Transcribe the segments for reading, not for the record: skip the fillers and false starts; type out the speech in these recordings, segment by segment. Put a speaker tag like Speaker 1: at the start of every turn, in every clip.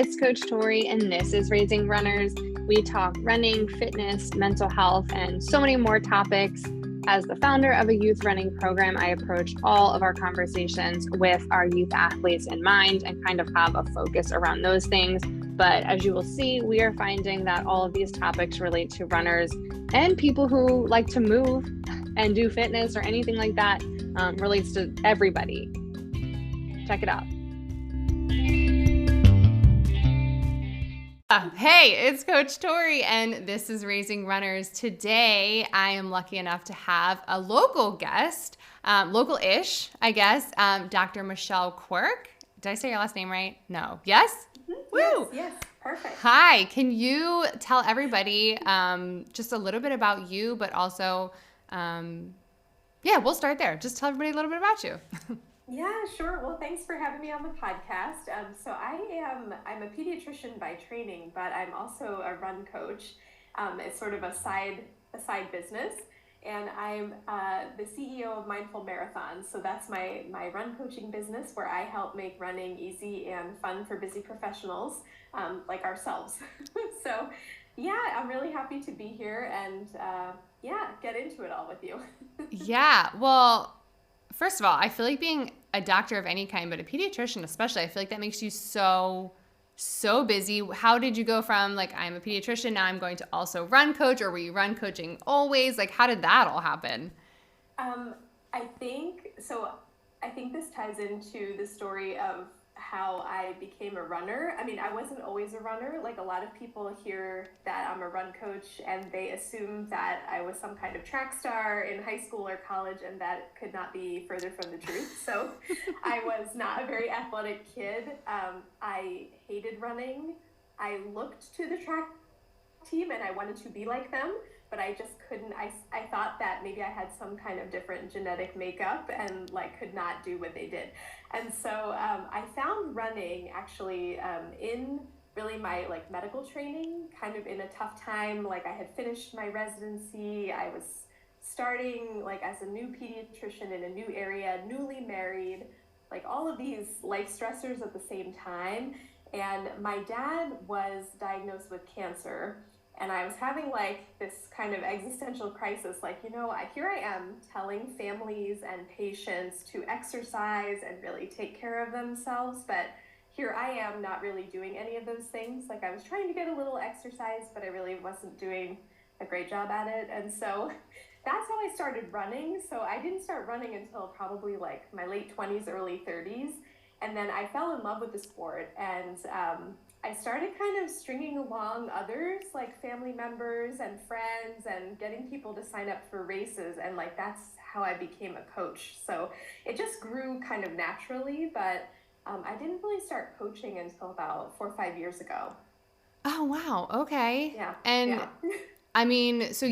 Speaker 1: it's Coach Tori, and this is Raising Runners. We talk running, fitness, mental health, and so many more topics. As the founder of a youth running program, I approach all of our conversations with our youth athletes in mind and kind of have a focus around those things. But as you will see, we are finding that all of these topics relate to runners and people who like to move and do fitness or anything like that. Relates to everybody. Check it out.
Speaker 2: Hey, it's Coach Tori, and this is Raising Runners. Today, I am lucky enough to have a local guest, local-ish, I guess, Dr. Michelle Quirk. Did I say your last name right? No. Yes?
Speaker 3: Woo! Yes, perfect.
Speaker 2: Hi, can you tell everybody just a little bit about you, but also, we'll start there. Just tell everybody a little bit about you.
Speaker 3: Yeah, sure. Well, thanks for having me on the podcast. I'm a pediatrician by training, but I'm also a run coach. It's sort of a side business, and I'm the CEO of Mindful Marathons. So that's my run coaching business, where I help make running easy and fun for busy professionals like ourselves. So, yeah, I'm really happy to be here and get into it all with you.
Speaker 2: Yeah, well, first of all, I feel like being a doctor of any kind, but a pediatrician especially, I feel like that makes you so busy. How did you go from like, I'm a pediatrician, now I'm going to also run coach, or were you run coaching always? Like, how did that all happen?
Speaker 3: I think this ties into the story of how I became a runner. I mean, I wasn't always a runner. Like, a lot of people hear that I'm a run coach and they assume that I was some kind of track star in high school or college, and that could not be further from the truth. So I was not a very athletic kid. I hated running. I looked to the track team and I wanted to be like them, but I just couldn't. I thought that maybe I had some kind of different genetic makeup and like could not do what they did. And so I found running actually in really my like medical training, kind of in a tough time. Like, I had finished my residency. I was starting like as a new pediatrician in a new area, newly married, like all of these life stressors at the same time. And my dad was diagnosed with cancer. And I was having like this kind of existential crisis, like, here I am telling families and patients to exercise and really take care of themselves, but here I am not really doing any of those things. Like, I was trying to get a little exercise, but I really wasn't doing a great job at it. And so that's how I started running. So I didn't start running until probably like my late 20s, early 30s. And then I fell in love with the sport, and I started kind of stringing along others, like family members and friends, and getting people to sign up for races. And like, that's how I became a coach. So it just grew kind of naturally, but I didn't really start coaching until about 4 or 5 years ago.
Speaker 2: Oh, wow. Okay.
Speaker 3: Yeah.
Speaker 2: And
Speaker 3: yeah.
Speaker 2: I mean, so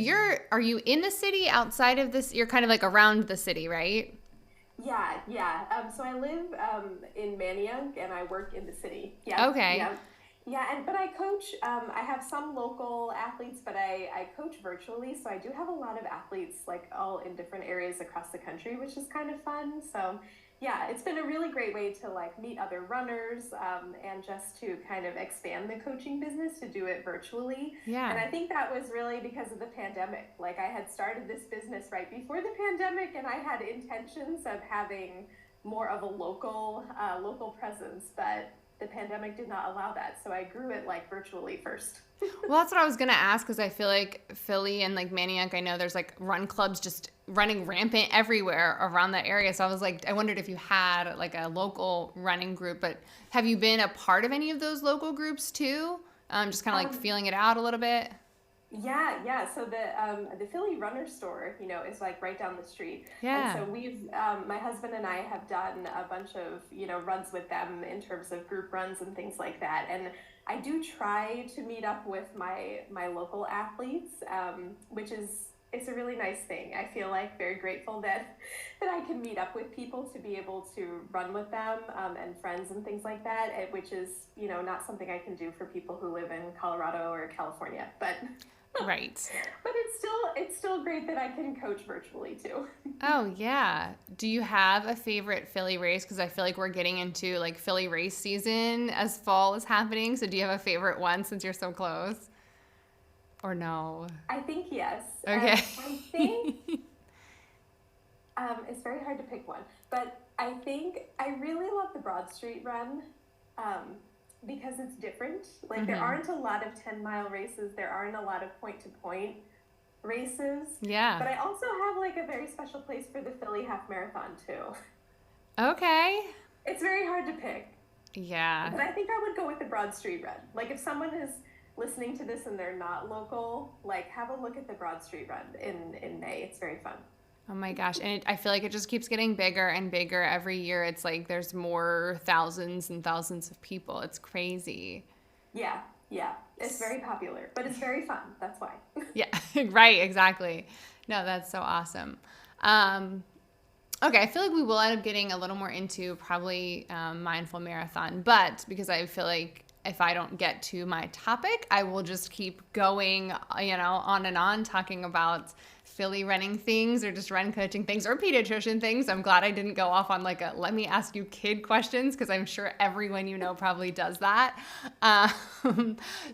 Speaker 2: are you in the city, outside of this? You're kind of like around the city, right?
Speaker 3: Yeah. So I live in Manayunk and I work in the city. Yeah.
Speaker 2: Okay.
Speaker 3: Yeah. But I coach. I have some local athletes, but I coach virtually. So I do have a lot of athletes, like all in different areas across the country, which is kind of fun. So yeah, it's been a really great way to like meet other runners and just to kind of expand the coaching business, to do it virtually.
Speaker 2: Yeah.
Speaker 3: And I think that was really because of the pandemic. Like, I had started this business right before the pandemic, and I had intentions of having more of a local presence, but the pandemic did not allow that. So I grew it like virtually first.
Speaker 2: Well, that's what I was going to ask, because I feel like Philly and like Manayunk, I know there's like run clubs just running rampant everywhere around that area. So I was like, I wondered if you had like a local running group, but have you been a part of any of those local groups too? Just kind of like feeling it out a little bit?
Speaker 3: Yeah. So the Philly Runner Store, is like right down the street.
Speaker 2: Yeah.
Speaker 3: And so we've, my husband and I have done a bunch of, runs with them in terms of group runs and things like that. And I do try to meet up with my local athletes, it's a really nice thing. I feel like very grateful that I can meet up with people to be able to run with them and friends and things like that, which is, not something I can do for people who live in Colorado or California. But
Speaker 2: Right.
Speaker 3: But it's still great that I can coach virtually too.
Speaker 2: Oh yeah. Do you have a favorite Philly race? Because I feel like we're getting into like Philly race season as fall is happening. So do you have a favorite one since you're so close? Or no?
Speaker 3: I think yes.
Speaker 2: Okay.
Speaker 3: I think it's very hard to pick one, but I think I really love the Broad Street Run because it's different. Like there aren't a lot of 10-mile races. There aren't a lot of point-to-point races.
Speaker 2: Yeah.
Speaker 3: But I also have like a very special place for the Philly Half Marathon too.
Speaker 2: Okay.
Speaker 3: It's very hard to pick.
Speaker 2: Yeah.
Speaker 3: But I think I would go with the Broad Street Run. Like if someone is listening to this and they're not local, like have a look at the Broad Street Run in May. It's very fun.
Speaker 2: Oh my gosh. And I feel like it just keeps getting bigger and bigger every year. It's like there's more thousands and thousands of people. It's crazy.
Speaker 3: Yeah. It's very popular, but it's very fun. That's why.
Speaker 2: Yeah, right. Exactly. No, that's so awesome. Okay, I feel like we will end up getting a little more into probably mindful marathon, but because I feel like if I don't get to my topic, I will just keep going, on and on talking about Philly running things or just run coaching things or pediatrician things. I'm glad I didn't go off on like a let me ask you kid questions because I'm sure everyone probably does that.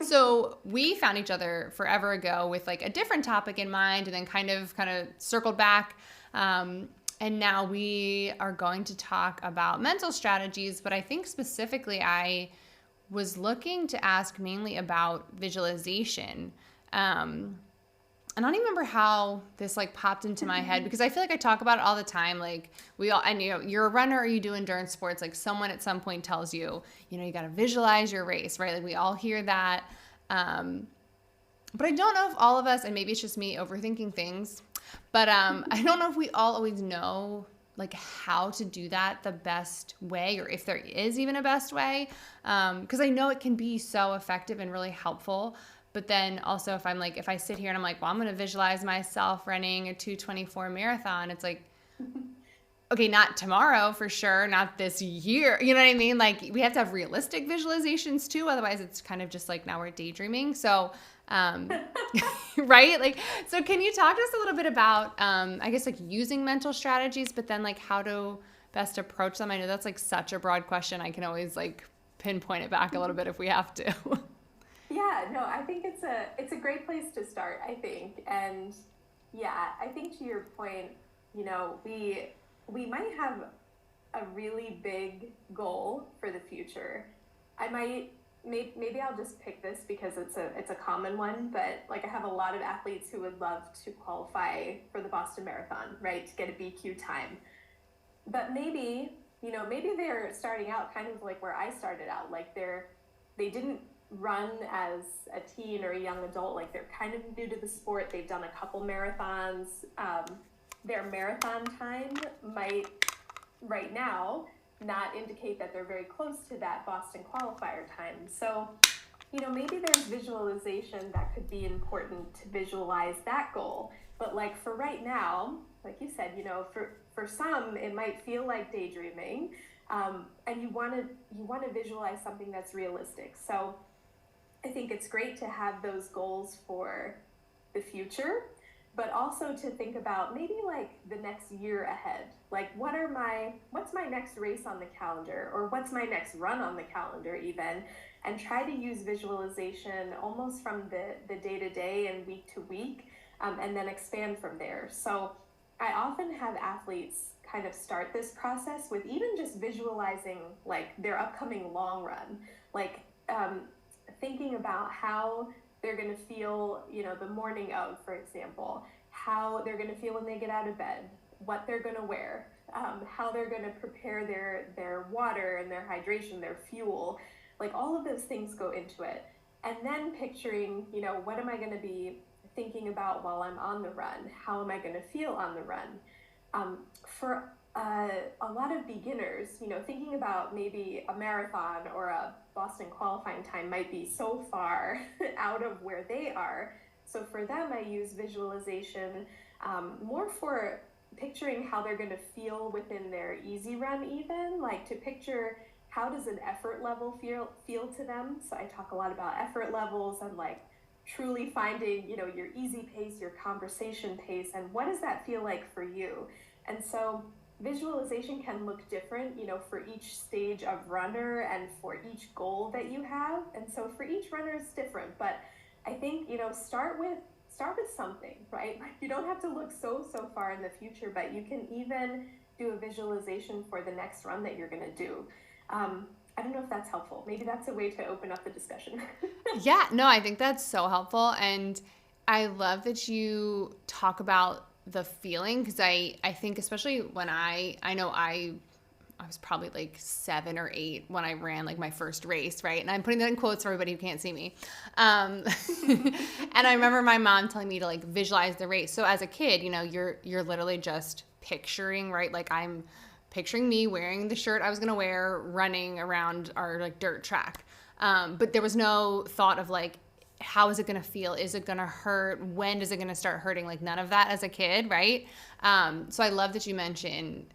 Speaker 2: So we found each other forever ago with like a different topic in mind and then kind of circled back. And now we are going to talk about mental strategies, but I think specifically I was looking to ask mainly about visualization. I don't even remember how this like popped into my head because I feel like I talk about it all the time. Like you're a runner or you do endurance sports. Like someone at some point tells you, you got to visualize your race, right? Like we all hear that. But I don't know if all of us, and maybe it's just me overthinking things, but I don't know if we all always know like how to do that the best way or if there is even a best way. Because I know it can be so effective and really helpful. But then also if I sit here and I'm like, well, I'm going to visualize myself running a 2:24 marathon. It's like, okay, not tomorrow for sure. Not this year. You know what I mean? Like we have to have realistic visualizations too. Otherwise it's kind of just like now we're daydreaming. So, right? Like, so can you talk to us a little bit about, I guess like using mental strategies, but then like how to best approach them? I know that's like such a broad question. I can always like pinpoint it back a little bit if we have to.
Speaker 3: Yeah, no, I think it's a great place to start, I think. And yeah, I think to your point, we might have a really big goal for the future. Maybe I'll just pick this because it's a common one, but like I have a lot of athletes who would love to qualify for the Boston Marathon, right? To get a BQ time. But maybe they're starting out kind of like where I started out, like they didn't run as a teen or a young adult, like they're kind of new to the sport. They've done a couple marathons. Their marathon time might right now not indicate that they're very close to that Boston qualifier time. So, maybe there's visualization that could be important to visualize that goal. But like for right now, like you said, for some, it might feel like daydreaming, and you want to visualize something that's realistic. So I think it's great to have those goals for the future, but also to think about maybe like the next year ahead. Like what's my next race on the calendar, or what's my next run on the calendar even, and try to use visualization almost from the day to day and week to week, and then expand from there. So I often have athletes kind of start this process with even just visualizing like their upcoming long run, like thinking about how they're going to feel, the morning of, for example, how they're going to feel when they get out of bed, what they're going to wear, how they're going to prepare their water and their hydration, their fuel, like all of those things go into it. And then picturing, what am I going to be thinking about while I'm on the run? How am I going to feel on the run? For a lot of beginners, thinking about maybe a marathon or a Boston qualifying time might be so far out of where they are. So for them, I use visualization more for picturing how they're going to feel within their easy run even, like to picture how does an effort level feel to them. So I talk a lot about effort levels and like truly finding, your easy pace, your conversation pace, and what does that feel like for you? And so visualization can look different, for each stage of runner and for each goal that you have. And so for each runner it's different, but I think, start with something, right? Like you don't have to look so far in the future, but you can even do a visualization for the next run that you're going to do. I don't know if that's helpful. Maybe that's a way to open up the discussion.
Speaker 2: Yeah, no, I think that's so helpful. And I love that you talk about the feeling, because I think especially when I was probably like 7 or 8 when I ran like my first race, right? And I'm putting that in quotes for everybody who can't see me. And I remember my mom telling me to like visualize the race. So as a kid, you're literally just picturing, right? Like I'm picturing me wearing the shirt I was going to wear, running around our like dirt track. But there was no thought of like, how is it going to feel? Is it going to hurt? When is it going to start hurting? Like none of that as a kid, right? So I love that you mentioned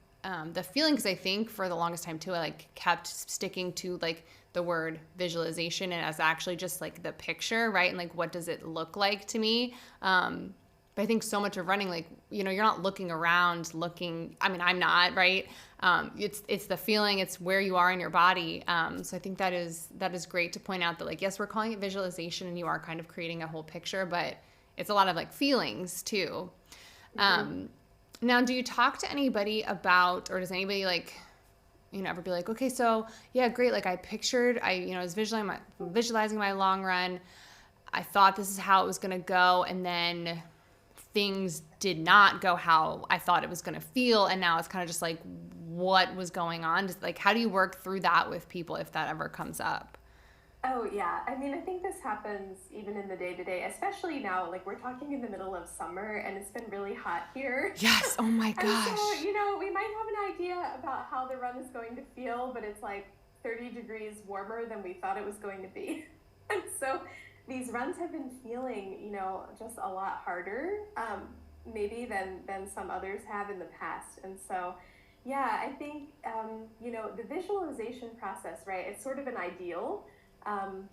Speaker 2: the feeling, because I think for the longest time too, I like kept sticking to like the word visualization and as actually just like the picture, right? And like, what does it look like to me? But I think so much of running, like, you're not looking around I mean, I'm not, right? It's the feeling, it's where you are in your body. So I think that is great to point out that like, yes, we're calling it visualization and you are kind of creating a whole picture, but it's a lot of like feelings too. Mm-hmm. Now, do you talk to anybody about, or does anybody like, ever be like, okay, so yeah, great. Like I was visualizing my long run. I thought this is how it was going to go. And then things did not go how I thought it was going to feel. And now it's kind of just like, what was going on? Just like, how do you work through that with people if that ever comes up?
Speaker 3: Oh, yeah. I mean, I think this happens even in the day-to-day, especially now, like we're talking in the middle of summer and it's been really hot here.
Speaker 2: Yes. Oh my gosh.
Speaker 3: And so, we might have an idea about how the run is going to feel, but it's like 30 degrees warmer than we thought it was going to be. And so these runs have been feeling, just a lot harder, maybe than some others have in the past. And so, yeah, I think, the visualization process, right, it's sort of an ideal.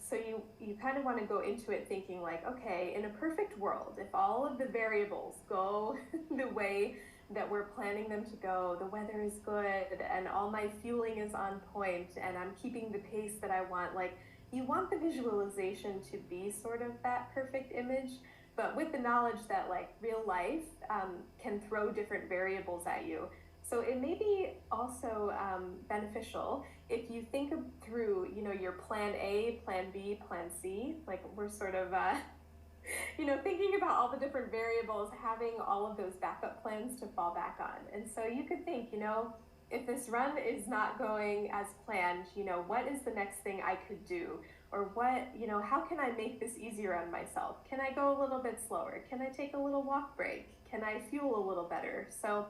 Speaker 3: So you kind of want to go into it thinking like, okay, in a perfect world, if all of the variables go the way that we're planning them to go, the weather is good and all my fueling is on point and I'm keeping the pace that I want, like you want the visualization to be sort of that perfect image, but with the knowledge that like real life can throw different variables at you. So it may be also beneficial if you think through, your plan A, plan B, plan C, like we're sort of, thinking about all the different variables, having all of those backup plans to fall back on. And so you could think, if this run is not going as planned, what is the next thing I could do? Or what, how can I make this easier on myself? Can I go a little bit slower? Can I take a little walk break? Can I fuel a little better? So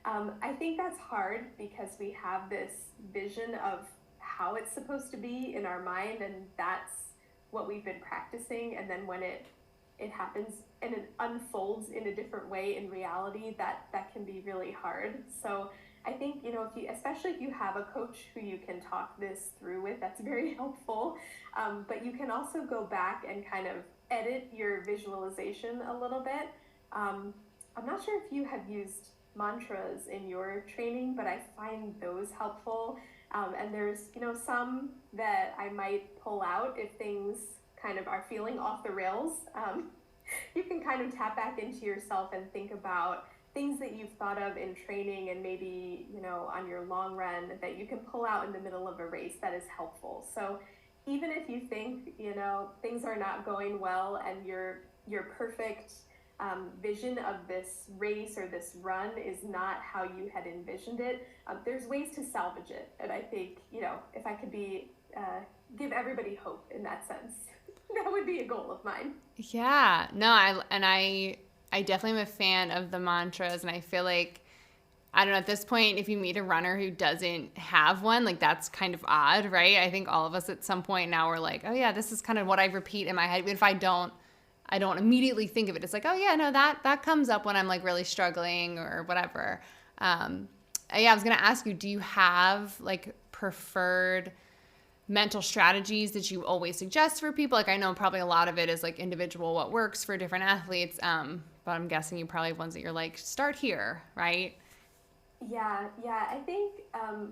Speaker 3: I think that's hard because we have this vision of how it's supposed to be in our mind, and that's what we've been practicing. And then when it happens and it unfolds in a different way in reality, that can be really hard. So I think, especially if you have a coach who you can talk this through with, that's very helpful. But you can also go back and kind of edit your visualization a little bit. I'm not sure if you have used mantras in your training, but I find those helpful. And there's, some that I might pull out if things kind of are feeling off the rails. You can kind of tap back into yourself and think about things that you've thought of in training and maybe, on your long run that you can pull out in the middle of a race that is helpful. So even if you think, things are not going well and your perfect vision of this race or this run is not how you had envisioned it, there's ways to salvage it. And I think, if I could give everybody hope in that sense, that would be a goal of mine.
Speaker 2: Yeah, no, I definitely am a fan of the mantras, and I feel like, I don't know, at this point, if you meet a runner who doesn't have one, like that's kind of odd, right? I think all of us at some point now we're like, oh yeah, this is kind of what I repeat in my head. If I don't immediately think of it. It's like, oh yeah, no, that comes up when I'm like really struggling or whatever. I was going to ask you, do you have like preferred mental strategies that you always suggest for people? Like, I know probably a lot of it is like individual, what works for different athletes. But I'm guessing you probably have ones that you're like, start here, right?
Speaker 3: Yeah, I think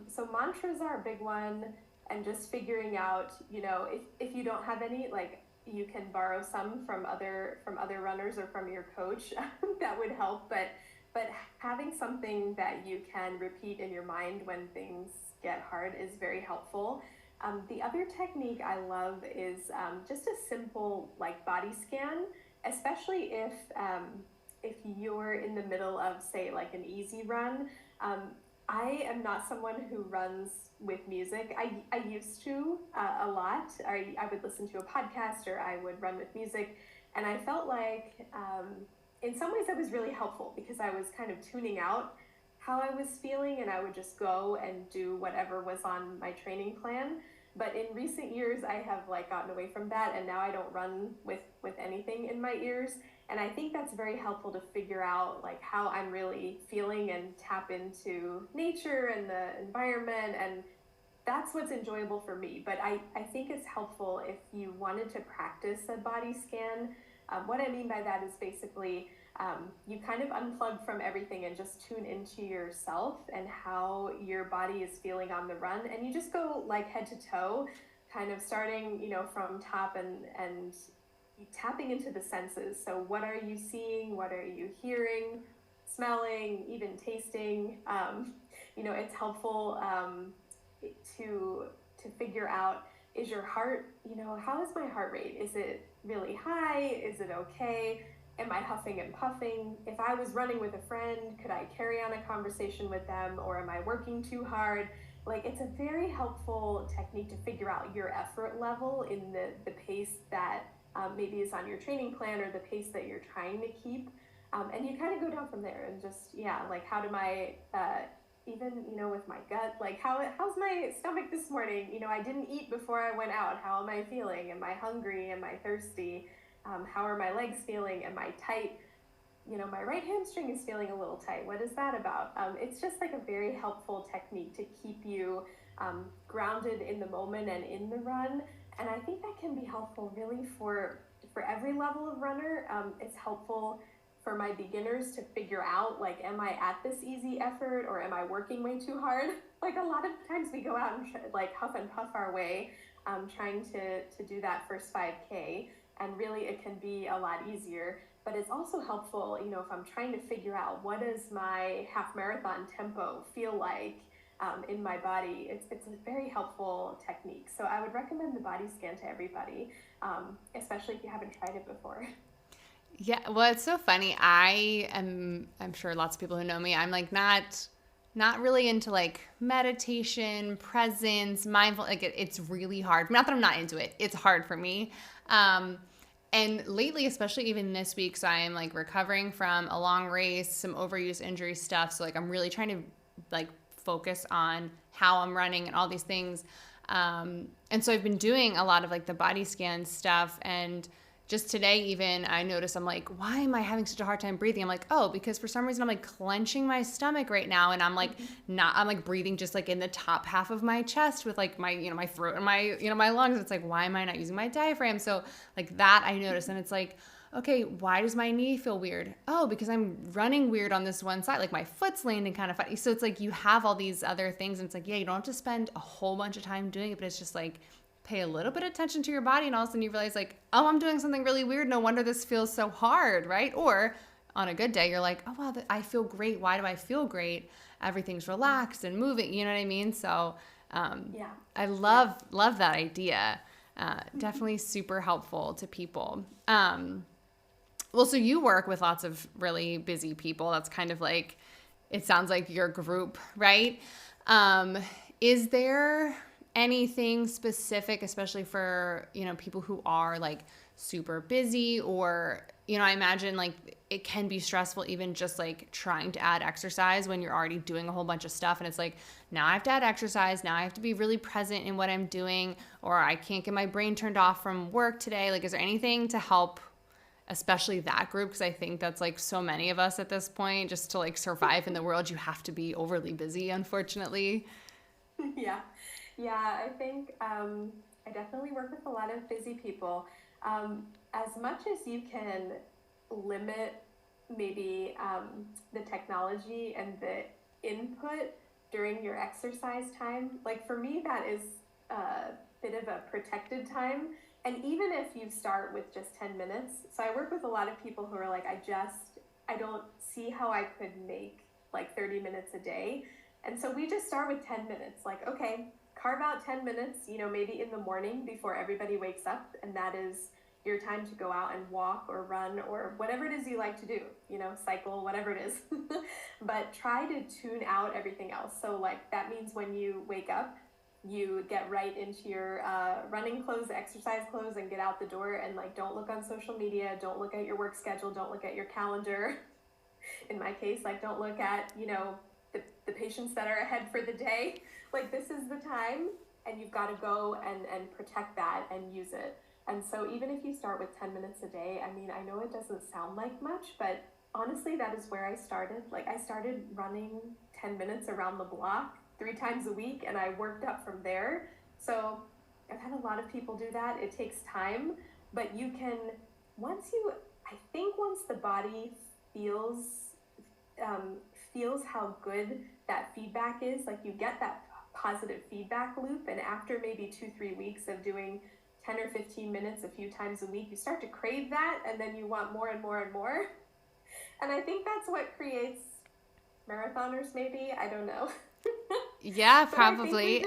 Speaker 3: so. Mantras are a big one, and just figuring out, if you don't have any, like you can borrow some from other runners or from your coach. That would help. But having something that you can repeat in your mind when things get hard is very helpful. The other technique I love is just a simple like body scan, especially if you're in the middle of, say, like an easy run. I am not someone who runs with music. I used to a lot. I would listen to a podcast or I would run with music. And I felt like in some ways that was really helpful because I was kind of tuning out how I was feeling and I would just go and do whatever was on my training plan. But in recent years, I have like gotten away from that, and now I don't run with anything in my ears. And I think that's very helpful to figure out like how I'm really feeling and tap into nature and the environment, and that's what's enjoyable for me. But I think it's helpful if you wanted to practice a body scan. What I mean by that is basically you kind of unplug from everything and just tune into yourself and how your body is feeling on the run. And you just go like head to toe, kind of starting, from top and tapping into the senses. So what are you seeing? What are you hearing, smelling, even tasting? It's helpful to figure out, is your heart, how is my heart rate? Is it really high? Is it okay? Am I huffing and puffing? If I was running with a friend, could I carry on a conversation with them, or am I working too hard? Like, it's a very helpful technique to figure out your effort level in the pace that maybe is on your training plan or the pace that you're trying to keep. And you kind of go down from there and just, like how do my, even, with my gut, like how's my stomach this morning? I didn't eat before I went out. How am I feeling? Am I hungry? Am I thirsty? How are my legs feeling? Am I tight? My right hamstring is feeling a little tight. What is that about? It's just like a very helpful technique to keep you grounded in the moment and in the run. And I think that can be helpful really for every level of runner. It's helpful for my beginners to figure out, like, am I at this easy effort or am I working way too hard? Like, a lot of times we go out and like huff and puff our way, trying to do that first 5K. And really it can be a lot easier, but it's also helpful, if I'm trying to figure out what does my half marathon tempo feel like in my body, it's a very helpful technique. So I would recommend the body scan to everybody, especially if you haven't tried it before.
Speaker 2: Yeah, well, it's so funny. I'm sure lots of people who know me, I'm like not really into like meditation, presence, mindful. Like it's really hard. Not that I'm not into it. It's hard for me. And lately, especially even this week, so I am like recovering from a long race, some overuse injury stuff. So like I'm really trying to like focus on how I'm running and all these things. And so I've been doing a lot of like the body scan stuff, and just today even I noticed I'm like, why am I having such a hard time breathing? I'm like, oh, because for some reason I'm like clenching my stomach right now, and I'm like I'm like breathing just like in the top half of my chest with like my, my throat and my, my lungs. It's like, why am I not using my diaphragm? So like that I noticed, and it's like, okay, why does my knee feel weird? Oh, because I'm running weird on this one side, like my foot's landing kind of funny. So it's like you have all these other things, and it's like, yeah, you don't have to spend a whole bunch of time doing it, but it's just like pay a little bit of attention to your body, and all of a sudden you realize like, oh, I'm doing something really weird. No wonder this feels so hard, right? Or on a good day, you're like, oh, wow, I feel great. Why do I feel great? Everything's relaxed and moving. You know what I mean? So I love that idea. Definitely super helpful to people. Well, so you work with lots of really busy people. That's kind of like, it sounds like your group, right? Is there anything specific, especially for, people who are like super busy, or, I imagine like it can be stressful even just like trying to add exercise when you're already doing a whole bunch of stuff. And it's like, now I have to add exercise. Now I have to be really present in what I'm doing, or I can't get my brain turned off from work today. Like, is there anything to help, especially that group? Because I think that's like so many of us at this point, just to like survive in the world, you have to be overly busy, unfortunately.
Speaker 3: Yeah. Yeah, I think I definitely work with a lot of busy people. As much as you can limit maybe the technology and the input during your exercise time, like for me, that is a bit of a protected time. And even if you start with just 10 minutes, so I work with a lot of people who are like, I don't see how I could make like 30 minutes a day. And so we just start with 10 minutes, like, okay, carve out 10 minutes, maybe in the morning before everybody wakes up. And that is your time to go out and walk or run or whatever it is you like to do, cycle, whatever it is. But try to tune out everything else. So like that means when you wake up, you get right into your running clothes, exercise clothes, and get out the door, and like don't look on social media, don't look at your work schedule, don't look at your calendar. In my case, like don't look at, the patients that are ahead for the day. Like this is the time, and you've got to go and protect that and use it. And so even if you start with 10 minutes a day, I mean, I know it doesn't sound like much, but honestly, that is where I started. Like I started running 10 minutes around the block 3 times a week, and I worked up from there. So I've had a lot of people do that. It takes time, but you can, once the body feels how good that feedback is, like you get that positive feedback loop, and after maybe 2-3 weeks of doing 10 or 15 minutes a few times a week, you start to crave that, and then you want more and more and more. And I think that's what creates marathoners, maybe, I don't know.
Speaker 2: Yeah, probably.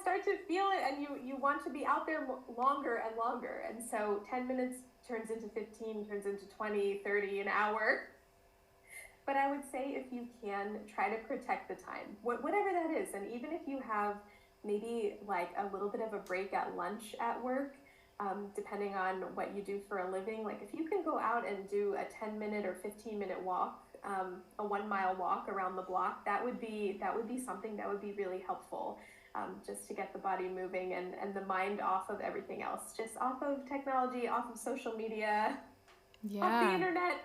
Speaker 3: Start to feel it, and you want to be out there longer and longer. And so 10 minutes turns into 15, turns into 20, 30, an hour. But I would say if you can, try to protect the time, whatever that is. And even if you have maybe like a little bit of a break at lunch at work, depending on what you do for a living, like if you can go out and do a 10-minute or 15-minute walk, a 1-mile walk around the block, that would be something that would be really helpful, just to get the body moving and the mind off of everything else, just off of technology, off of social media, off the internet.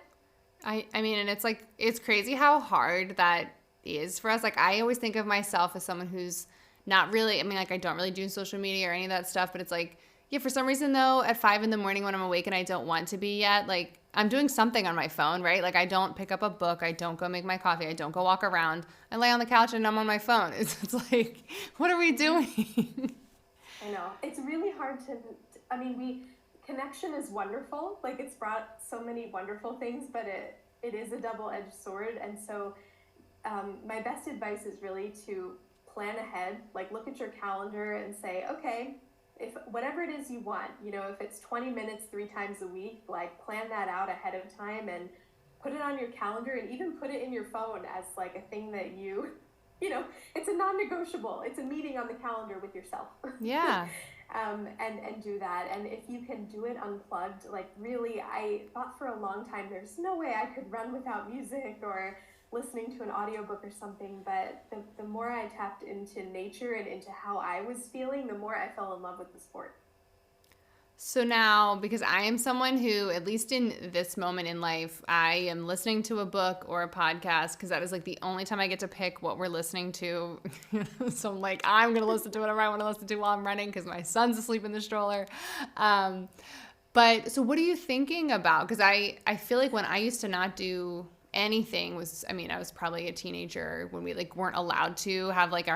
Speaker 2: I mean, and it's like, it's crazy how hard that is for us. Like, I always think of myself as someone who's not really, I mean, like, I don't really do social media or any of that stuff, but it's like, yeah, for some reason though, at 5 a.m. when I'm awake and I don't want to be yet, like, I'm doing something on my phone, right? Like, I don't pick up a book. I don't go make my coffee. I don't go walk around. I lay on the couch and I'm on my phone. It's like, what are we doing?
Speaker 3: I know. It's really hard I mean, connection is wonderful. Like it's brought so many wonderful things, but it is a double-edged sword. And so my best advice is really to plan ahead, like look at your calendar and say, okay, if whatever it is you want, if it's 20 minutes 3 times a week, like plan that out ahead of time and put it on your calendar, and even put it in your phone as like a thing that it's a non-negotiable. It's a meeting on the calendar with yourself.
Speaker 2: Yeah.
Speaker 3: And do that. And if you can do it unplugged, like really, I thought for a long time, there's no way I could run without music or listening to an audiobook or something. But the more I tapped into nature and into how I was feeling, the more I fell in love with the sport.
Speaker 2: So now, because I am someone who, at least in this moment in life, I am listening to a book or a podcast, because that is like the only time I get to pick what we're listening to. So I'm like, I'm going to listen to whatever I want to listen to while I'm running because my son's asleep in the stroller. But so what are you thinking about? Because I feel like when I used to not do anything I was probably a teenager when we like weren't allowed to have like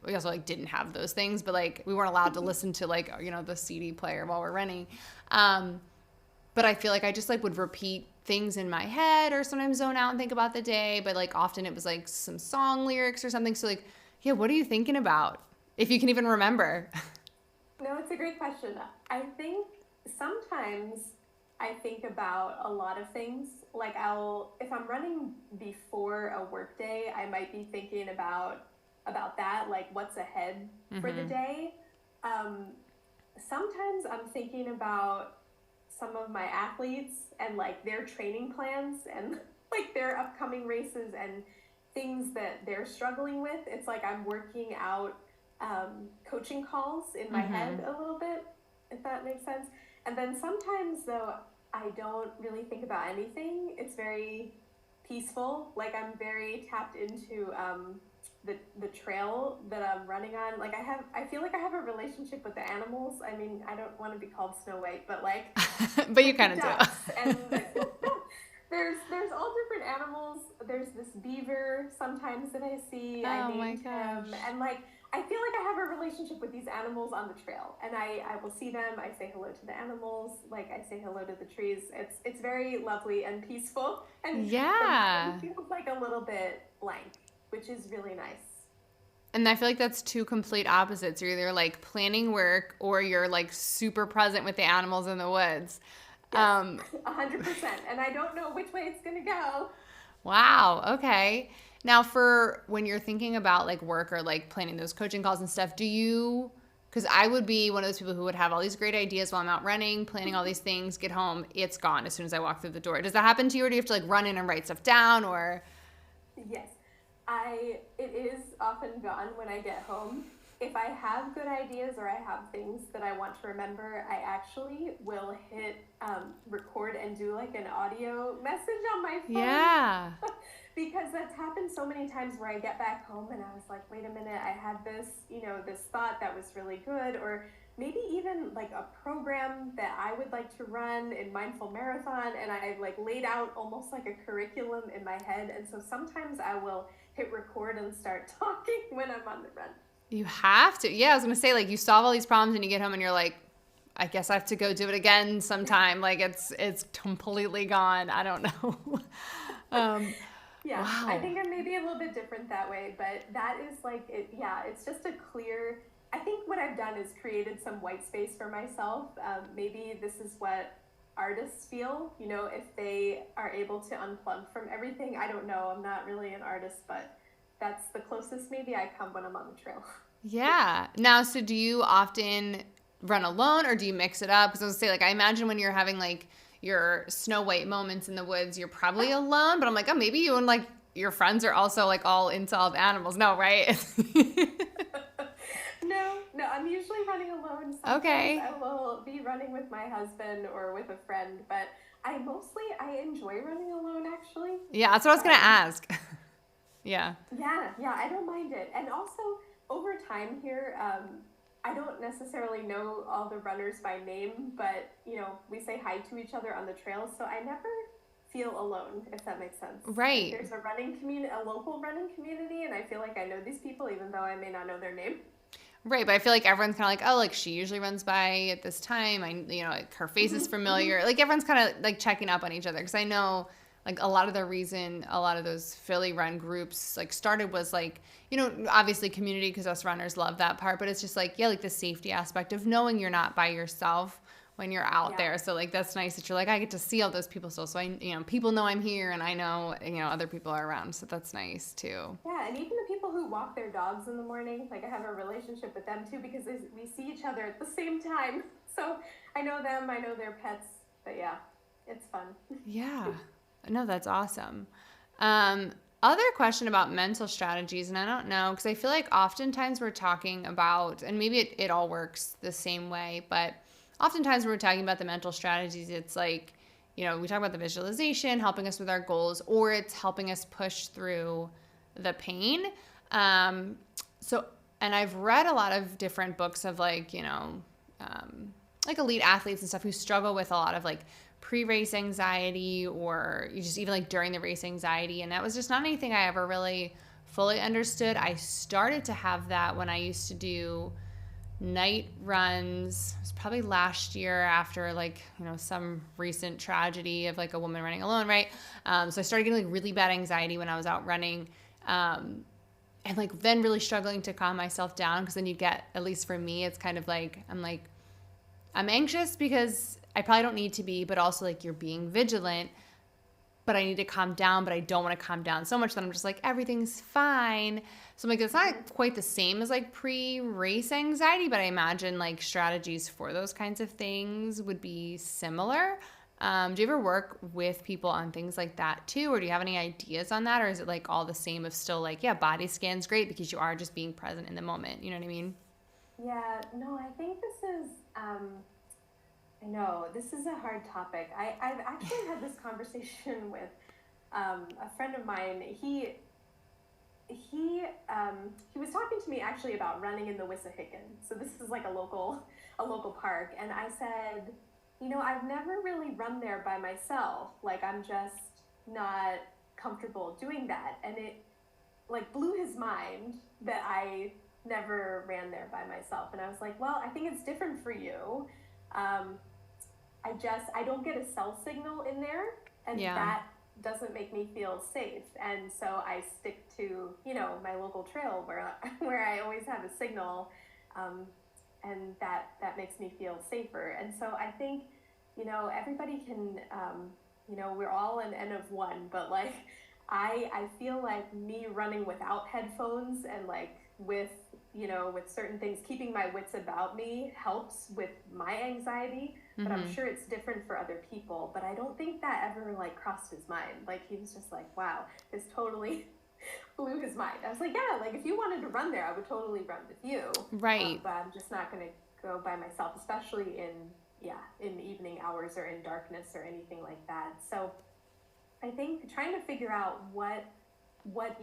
Speaker 2: we also like didn't have those things, but like we weren't allowed to listen to like, the CD player while we're running. But I feel like I just like would repeat things in my head or sometimes zone out and think about the day. But like often it was like some song lyrics or something. So like, yeah, what are you thinking about? If you can even remember.
Speaker 3: No, it's a great question. I think sometimes I think about a lot of things. Like if I'm running before a work day, I might be thinking about that, like what's ahead for the day. Sometimes I'm thinking about some of my athletes and like their training plans and like their upcoming races and things that they're struggling with. It's like I'm working out coaching calls in my head a little bit, if that makes sense. And then sometimes though, I don't really think about anything. It's very peaceful. Like I'm very tapped into the trail that I'm running on. Like I feel like I have a relationship with the animals. I mean, I don't want to be called Snow White, but like,
Speaker 2: but you kind of do.
Speaker 3: And there's all different animals. There's this beaver sometimes that I see. I named him, and like I feel like I have a relationship with these animals on the trail, and I will see them. I say hello to the animals, like I say hello to the trees. It's very lovely and peaceful, and it feels like a little bit blank, which is really nice.
Speaker 2: And I feel like that's two complete opposites. You're either like planning work or you're like super present with the animals in the woods.
Speaker 3: Yes, 100%. And I don't know which way it's going to go.
Speaker 2: Wow. Okay. Now for when you're thinking about like work or like planning those coaching calls and stuff, because I would be one of those people who would have all these great ideas while I'm out running, planning all these things, get home, it's gone as soon as I walk through the door. Does that happen to you, or do you have to like run in and write stuff down, or?
Speaker 3: Yes. It is often gone when I get home. If I have good ideas or I have things that I want to remember, I actually will hit record and do like an audio message on my phone.
Speaker 2: Yeah.
Speaker 3: Because that's happened so many times where I get back home and I was like, wait a minute, I had this, this thought that was really good, or maybe even like a program that I would like to run in Mindful Marathon, and I like laid out almost like a curriculum in my head. And so sometimes I will hit record and start talking when I'm on the run.
Speaker 2: You have to. Yeah, I was going to say, like, you solve all these problems and you get home and you're like, I guess I have to go do it again sometime. Like, it's completely gone. I don't know.
Speaker 3: Yeah,
Speaker 2: wow.
Speaker 3: I think I may be a little bit different that way, but that is like, it's just a clear, I think what I've done is created some white space for myself. Maybe this is what artists feel, if they are able to unplug from everything. I don't know. I'm not really an artist, but that's the closest maybe I come when I'm on the trail.
Speaker 2: Yeah. Now, so do you often run alone or do you mix it up? Because I was going to say, like, I imagine when you're having like your Snow White moments in the woods, you're probably alone, but I'm like, oh, maybe you and like your friends are also like all into all the animals. No, right?
Speaker 3: No, I'm usually running alone. Sometimes
Speaker 2: okay.
Speaker 3: I will be running with my husband or with a friend, but I enjoy running alone, actually.
Speaker 2: Yeah, that's what I was going to ask. Yeah,
Speaker 3: I don't mind it. And also, over time here, I don't necessarily know all the runners by name, but, we say hi to each other on the trail, so I never feel alone, if that makes sense.
Speaker 2: Right.
Speaker 3: Like there's a running community, a local running community, and I feel like I know these people, even though I may not know their name.
Speaker 2: Right, but I feel like everyone's kind of like, oh, like she usually runs by at this time. Like her face is familiar. Like everyone's kind of like checking up on each other, because I know like a lot of the reason a lot of those Philly run groups like started was like, obviously community, because us runners love that part, but it's just like, like the safety aspect of knowing you're not by yourself when you're out there. So like that's nice that you're like, I get to see all those people still, so I people know I'm here, and I know other people are around, so that's nice too.
Speaker 3: Yeah, and even the people who walk their dogs in the morning, like I have a relationship with them too, because we see each other at the same time, so I know them, I know their pets, but yeah, it's fun.
Speaker 2: Yeah, no, that's awesome. Other question about mental strategies, and I don't know, because I feel like oftentimes we're talking about, and maybe it all works the same way, but oftentimes when we're talking about the mental strategies, it's like, we talk about the visualization, helping us with our goals, or it's helping us push through the pain. And I've read a lot of different books of like, like elite athletes and stuff who struggle with a lot of like pre-race anxiety, or just even like during the race anxiety. And that was just not anything I ever really fully understood. I started to have that when I used to do night runs. It was probably last year after like, some recent tragedy of like a woman running alone, right? So I started getting like really bad anxiety when I was out running. And like then really struggling to calm myself down, because then you get, at least for me, it's kind of like, I'm anxious because I probably don't need to be, but also like you're being vigilant, but I need to calm down, but I don't want to calm down so much that I'm just like, everything's fine. So I'm like, it's not quite the same as like pre-race anxiety, but I imagine like strategies for those kinds of things would be similar. Do you ever work with people on things like that too? Or do you have any ideas on that? Or is it like all the same of still like, yeah, body scan's great because you are just being present in the moment. You know what I mean?
Speaker 3: Yeah, no, I think this is, I know, this is a hard topic. I've actually had this conversation with a friend of mine. he was talking to me actually about running in the Wissahickon. So this is like a local park, and I said, I've never really run there by myself. Like, I'm just not comfortable doing that. And it like blew his mind that I never ran there by myself. And I was like, well, I think it's different for you. I don't get a cell signal in there, and that doesn't make me feel safe. And so I stick to, my local trail where I always have a signal, and that makes me feel safer. And so I think, everybody can, we're all an N of one, but like, I feel like me running without headphones and like with certain things, keeping my wits about me helps with my anxiety, but I'm sure it's different for other people. But I don't think that ever like crossed his mind. Like, he was just like, wow, this totally blew his mind. I was like, yeah, like if you wanted to run there, I would totally run with you.
Speaker 2: Right.
Speaker 3: But I'm just not going to go by myself, especially in evening hours or in darkness or anything like that. So I think trying to figure out what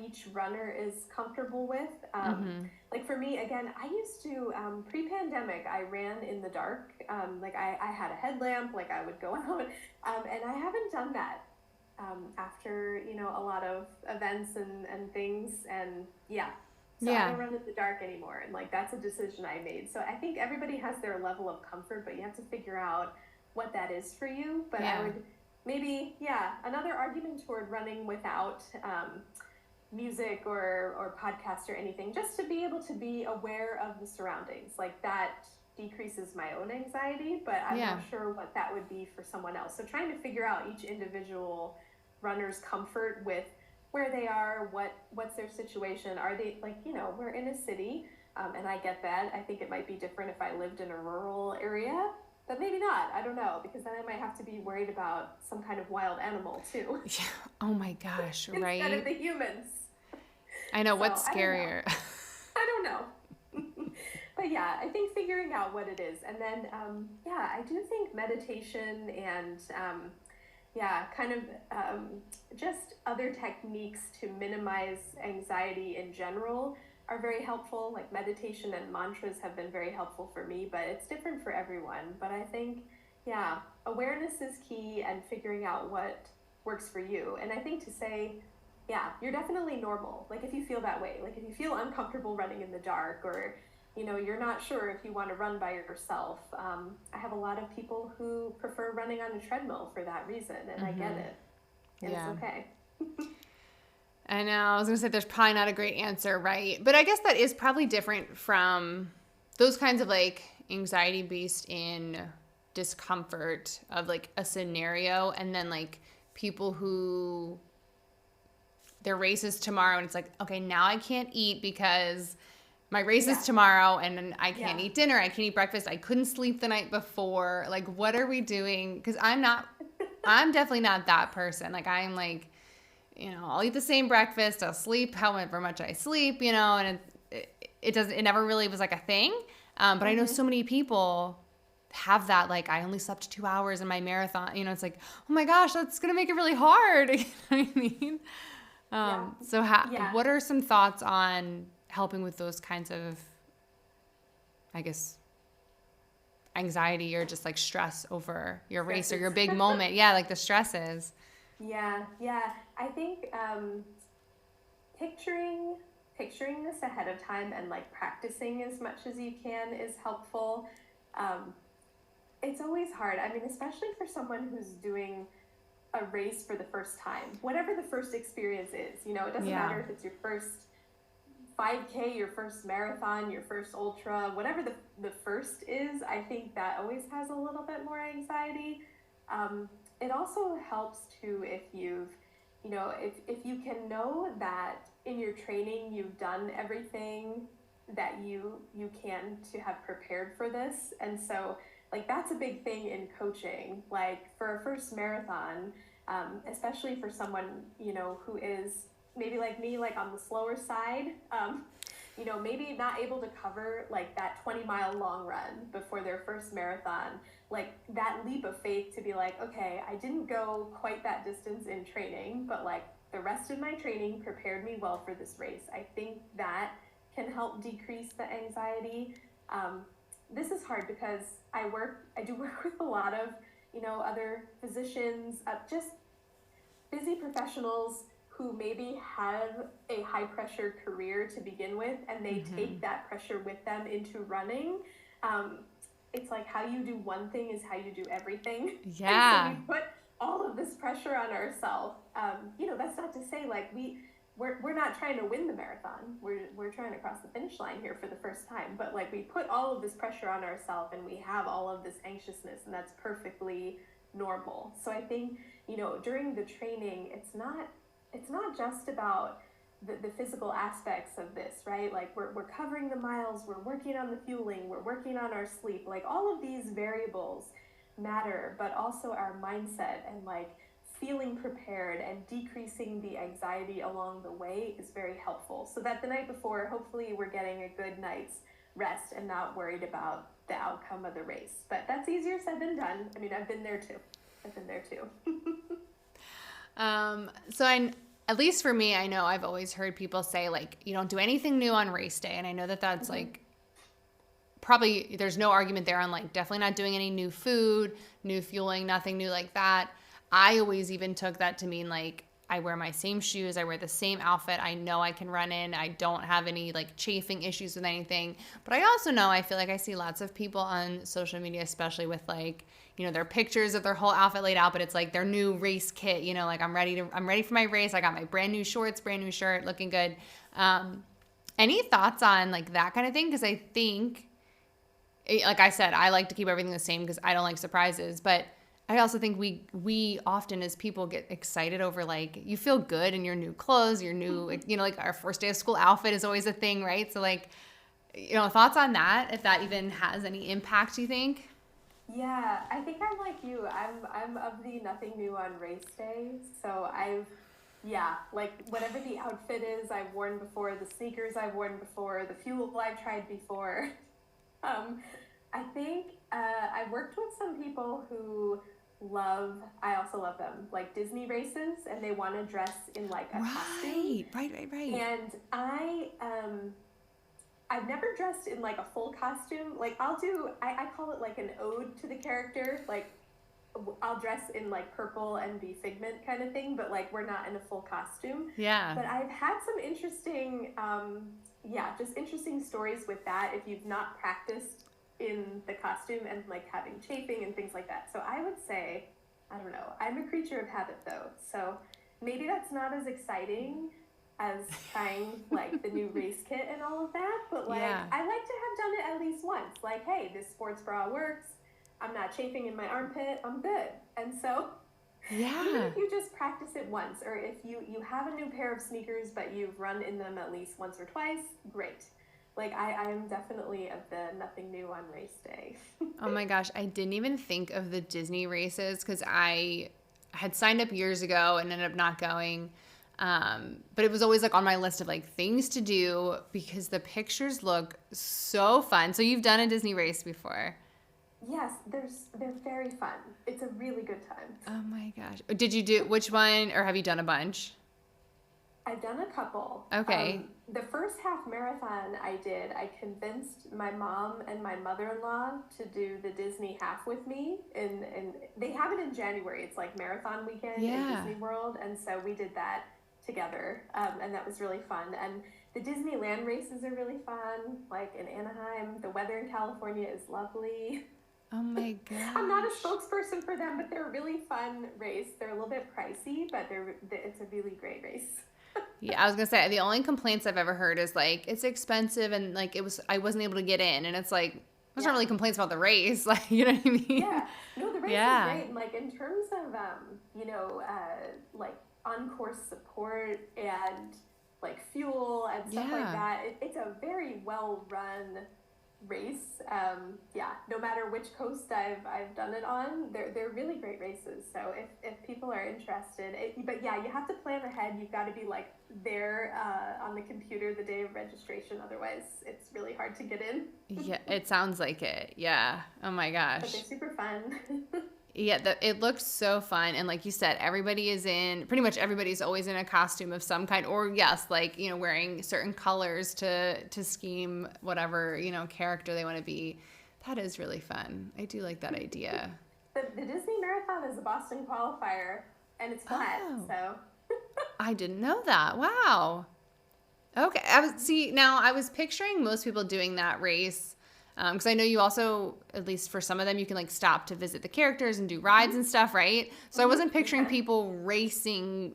Speaker 3: each runner is comfortable with. Like for me, again, I used to, pre-pandemic, I ran in the dark. Like I had a headlamp, like I would go out, and I haven't done that after, a lot of events and things. And so I don't run in the dark anymore. And like, that's a decision I made. So I think everybody has their level of comfort, but you have to figure out what that is for you. But I would maybe, another argument toward running without music or podcast or anything, just to be able to be aware of the surroundings. Like, that decreases my own anxiety, but I'm not sure what that would be for someone else. So trying to figure out each individual runner's comfort with where they are, what's their situation. Are they like, we're in a city, and I get that. I think it might be different if I lived in a rural area. But maybe not. I don't know, because then I might have to be worried about some kind of wild animal too.
Speaker 2: Yeah. Oh my gosh, right?
Speaker 3: Instead of the humans.
Speaker 2: I know. So, what's scarier?
Speaker 3: I don't know. But I think figuring out what it is. And then, I do think meditation and, kind of just other techniques to minimize anxiety in general are very helpful. Like meditation and mantras have been very helpful for me, but it's different for everyone. But I think, awareness is key, and figuring out what works for you. And I think to say, you're definitely normal. Like if you feel that way, like if you feel uncomfortable running in the dark, or, you're not sure if you want to run by yourself. I have a lot of people who prefer running on a treadmill for that reason, and I get it. And it's okay.
Speaker 2: I know. I was going to say there's probably not a great answer, right? But I guess that is probably different from those kinds of like anxiety based in discomfort of like a scenario, and then like people who their race is tomorrow and it's like, okay, now I can't eat because my race is tomorrow and I can't eat dinner. I can't eat breakfast. I couldn't sleep the night before. Like, what are we doing? Because I'm definitely not that person. Like, I'm like, I'll eat the same breakfast. I'll sleep however much I sleep, and it never really was like a thing. But I know so many people have that, like, I only slept 2 hours in my marathon. It's like, oh my gosh, that's going to make it really hard. You know what I mean? So what are some thoughts on helping with those kinds of, I guess, anxiety or just like stress over your race or your big moment? Like the stresses.
Speaker 3: Yeah. I think picturing this ahead of time and like practicing as much as you can is helpful. It's always hard. I mean, especially for someone who's doing a race for the first time, whatever the first experience is, it doesn't matter if it's your first 5K, your first marathon, your first ultra, whatever the first is. I think that always has a little bit more anxiety. It also helps too if you've, if you can know that in your training you've done everything that you can to have prepared for this. And so like that's a big thing in coaching. Like for a first marathon, especially for someone, who is maybe like me, like on the slower side, maybe not able to cover like that 20-mile long run before their first marathon, like that leap of faith to be like, okay, I didn't go quite that distance in training, but like the rest of my training prepared me well for this race. I think that can help decrease the anxiety. This is hard because I do work with a lot of, other physicians, just busy professionals who maybe have a high pressure career to begin with, and they take that pressure with them into running. It's like how you do one thing is how you do everything.
Speaker 2: Yeah.
Speaker 3: And so we put all of this pressure on ourselves. That's not to say like we're not trying to win the marathon. We're trying to cross the finish line here for the first time. But like we put all of this pressure on ourselves, and we have all of this anxiousness, and that's perfectly normal. So I think, during the training, it's not just about the physical aspects of this, right? Like we're covering the miles, we're working on the fueling, we're working on our sleep. Like all of these variables matter, but also our mindset and like feeling prepared and decreasing the anxiety along the way is very helpful. So that the night before, hopefully we're getting a good night's rest and not worried about the outcome of the race. But that's easier said than done. I mean, I've been there too.
Speaker 2: At least for me, I know I've always heard people say like, you don't do anything new on race day. And I know that that's like, probably there's no argument there on like definitely not doing any new food, new fueling, nothing new like that. I always even took that to mean like I wear my same shoes, I wear the same outfit, I know I can run in, I don't have any like chafing issues with anything. But I also know, I feel like I see lots of people on social media, especially with like, their pictures of their whole outfit laid out, but it's like their new race kit, like I'm ready for my race. I got my brand new shorts, brand new shirt, looking good. Any thoughts on like that kind of thing? Because I think, like I said, I like to keep everything the same because I don't like surprises. But I also think we often as people get excited over like you feel good in your new clothes, your new, like our first day of school outfit is always a thing, right? So like, thoughts on that, if that even has any impact, you think?
Speaker 3: Yeah, I think I'm like you. I'm of the nothing new on race day. So like whatever the outfit is I've worn before, the sneakers I've worn before, the fuel I've tried before. I think I've worked with some people who I also love them, like Disney races, and they want to dress in like a costume.
Speaker 2: Right.
Speaker 3: And I've never dressed in like a full costume. Like I call it like an ode to the character. Like I'll dress in like purple and be Figment kind of thing, but like we're not in a full costume.
Speaker 2: Yeah.
Speaker 3: But I've had some interesting, just interesting stories with that if you've not practiced in the costume and like having chafing and things like that. So I would say, I don't know, I'm a creature of habit though. So maybe that's not as exciting as trying like the new race kit and all of that, but like I like to have done it at least once. Like, hey, this sports bra works. I'm not chafing in my armpit. I'm good. And so even if you just practice it once, or if you have a new pair of sneakers but you've run in them at least once or twice, great. Like I'm definitely of the nothing new on race day.
Speaker 2: Oh my gosh, I didn't even think of the Disney races because I had signed up years ago and ended up not going. But it was always like on my list of like things to do because the pictures look so fun. So you've done a Disney race before?
Speaker 3: Yes, they're very fun. It's a really good time.
Speaker 2: Oh my gosh. Did you do which one, or have you done a bunch?
Speaker 3: I've done a couple.
Speaker 2: Okay.
Speaker 3: The first half marathon I convinced my mom and my mother-in-law to do the Disney half with me. And they have it in January. It's like marathon weekend in Disney World. And so we did that together. And that was really fun. And the Disneyland races are really fun. Like in Anaheim, the weather in California is lovely.
Speaker 2: Oh my gosh.
Speaker 3: I'm not a spokesperson for them, but they're a really fun race. They're a little bit pricey, but it's a really great race.
Speaker 2: Yeah, I was gonna say the only complaints I've ever heard is like it's expensive and like I wasn't able to get in, and it's like those aren't really complaints about the race, like you know what I mean?
Speaker 3: Yeah, no, the race is great. And like in terms of like on-course support and like fuel and stuff like that, it's a very well-run race. No matter which coast I've done it on, they're really great races. So if people are interested, but yeah, you have to plan ahead. You've got to be like there on the computer the day of registration. Otherwise, it's really hard to get in.
Speaker 2: Yeah, it sounds like it. Yeah. Oh my gosh.
Speaker 3: But they're super fun.
Speaker 2: Yeah, it looked so fun. And like you said, pretty much everybody's always in a costume of some kind, or yes, like, wearing certain colors to scheme whatever, character they want to be. That is really fun. I do like that idea.
Speaker 3: The Disney Marathon is a Boston qualifier, and it's flat, so.
Speaker 2: I didn't know that. Wow. Okay. I was picturing most people doing that race. Because I know you also, at least for some of them, you can like stop to visit the characters and do rides and stuff, right? So I wasn't picturing people racing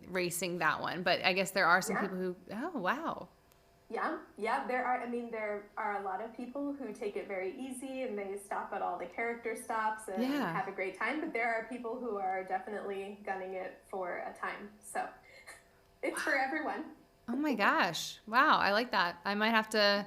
Speaker 2: that one, but I guess there are some people who, oh, wow.
Speaker 3: Yeah, there are a lot of people who take it very easy and they stop at all the character stops and have a great time, but there are people who are definitely gunning it for a time. So it's for everyone.
Speaker 2: Oh my gosh. Wow, I like that. I might have to...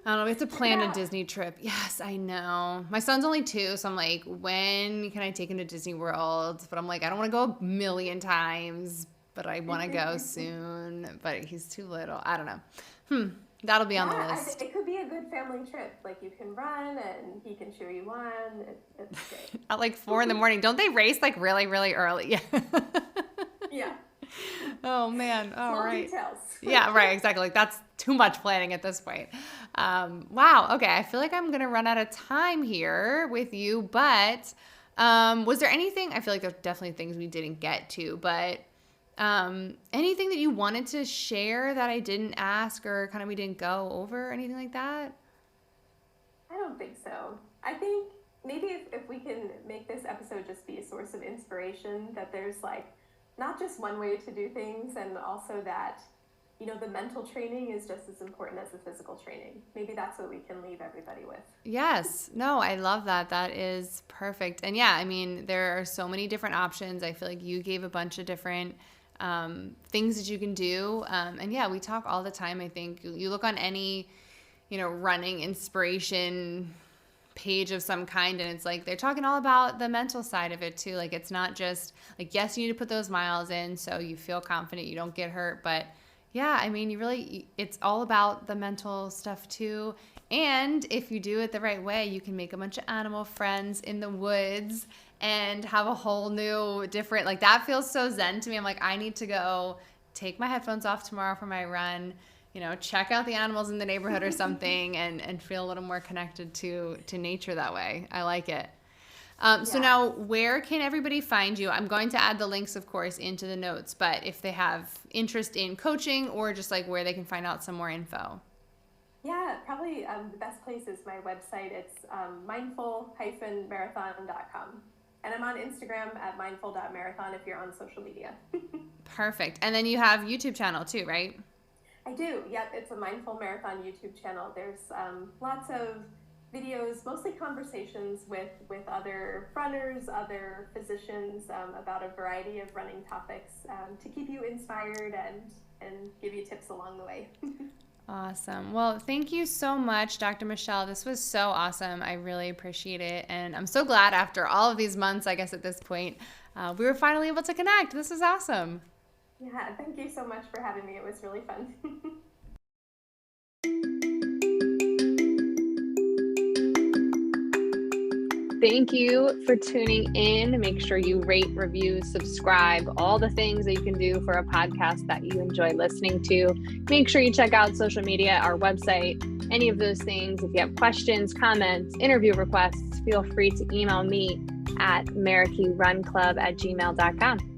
Speaker 2: I don't know. We have to plan a Disney trip. Yes, I know. My son's only 2, so I'm like, when can I take him to Disney World? But I'm like, I don't want to go a million times, but I want to go soon. But he's too little. I don't know. That'll be on the list.
Speaker 3: It could be a good family trip. Like, you can run and he can cheer you on. It's great.
Speaker 2: At like 4 a.m. Don't they race like really, really early?
Speaker 3: Yeah.
Speaker 2: Oh man. All right.
Speaker 3: Details.
Speaker 2: Yeah, right. Exactly. Like that's too much planning at this point. Wow. Okay. I feel like I'm going to run out of time here with you, but, was there anything, I feel like there's definitely things we didn't get to, but, anything that you wanted to share that I didn't ask or kind of we didn't go over, anything like that?
Speaker 3: I don't think so. I think maybe if we can make this episode just be a source of inspiration, that there's like not just one way to do things, and also that, the mental training is just as important as the physical training. Maybe that's what we can leave everybody with.
Speaker 2: Yes. No, I love that. That is perfect. And yeah, there are so many different options. I feel like you gave a bunch of different things that you can do. And yeah, we talk all the time. I think you look on any, running inspiration page of some kind, and it's like they're talking all about the mental side of it too. Like, it's not just like, yes, you need to put those miles in so you feel confident, you don't get hurt, but yeah, it's all about the mental stuff too. And if you do it the right way, you can make a bunch of animal friends in the woods and have a whole new different, like, that feels so zen to me. I'm like, I need to go take my headphones off tomorrow for my run, check out the animals in the neighborhood or something, and feel a little more connected to nature that way. I like it. So now, where can everybody find you? I'm going to add the links, of course, into the notes, but if they have interest in coaching or just like where they can find out some more info.
Speaker 3: Yeah, probably the best place is my website. It's mindful-marathon.com. And I'm on Instagram at mindful.marathon if you're on social media.
Speaker 2: Perfect. And then you have YouTube channel too, right?
Speaker 3: I do. Yep, it's a Mindful Marathon YouTube channel. There's lots of videos, mostly conversations with other runners, other physicians about a variety of running topics to keep you inspired and give you tips along the way.
Speaker 2: Awesome. Well, thank you so much, Dr. Michelle. This was so awesome. I really appreciate it. And I'm so glad after all of these months, I guess at this point, we were finally able to connect. This is awesome.
Speaker 3: Yeah, thank you so much for having me. It was really fun.
Speaker 1: Thank you for tuning in. Make sure you rate, review, subscribe, all the things that you can do for a podcast that you enjoy listening to. Make sure you check out social media, our website, any of those things. If you have questions, comments, interview requests, feel free to email me at maracayrunclub@gmail.com.